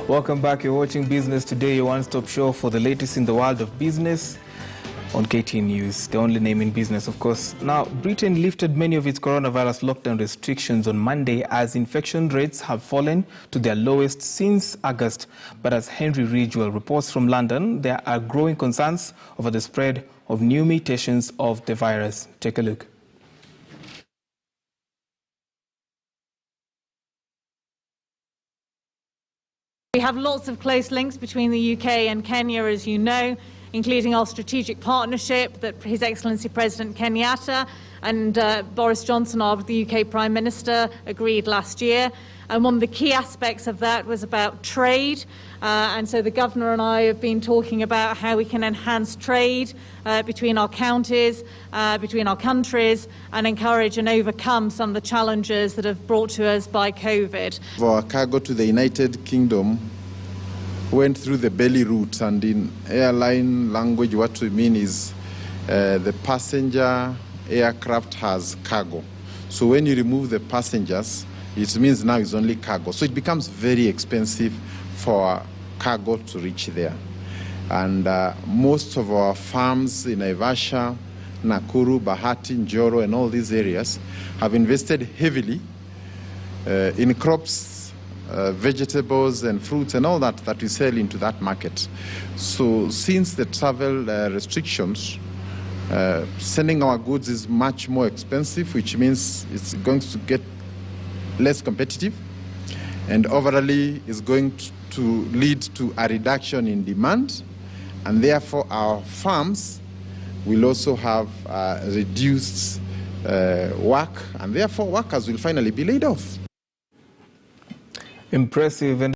Welcome back. You're watching Business Today, your one-stop show for the latest in the world of business on KTN News, the only name in business, of course. Now, Britain lifted many of its coronavirus lockdown restrictions on Monday as infection rates have fallen to their lowest since August. But as Henry Ridgewell reports from London, there are growing concerns over the spread of new mutations of the virus. Take a look. We have lots of close links between the UK and Kenya, as you know, including our strategic partnership that His Excellency President Kenyatta and Boris Johnson, the UK Prime Minister, agreed last year. And one of the key aspects of that was about trade. And so the Governor and I have been talking about how we can enhance trade between our counties, between our countries, and encourage and overcome some of the challenges that have brought to us by COVID. Our cargo to the United Kingdom went through the belly route, and in airline language what we mean is the passenger aircraft has cargo. So when you remove the passengers, it means now it's only cargo. So it becomes very expensive for cargo to reach there. And most of our farms in Naivasha, Nakuru, Bahati, Njoro, and all these areas have invested heavily in crops, vegetables and fruits and all that we sell into that market. So since the travel restrictions, sending our goods is much more expensive, which means it's going to get less competitive, and overall is going to lead to a reduction in demand, and therefore our farms will also have reduced work, and therefore workers will finally be laid off. Impressive.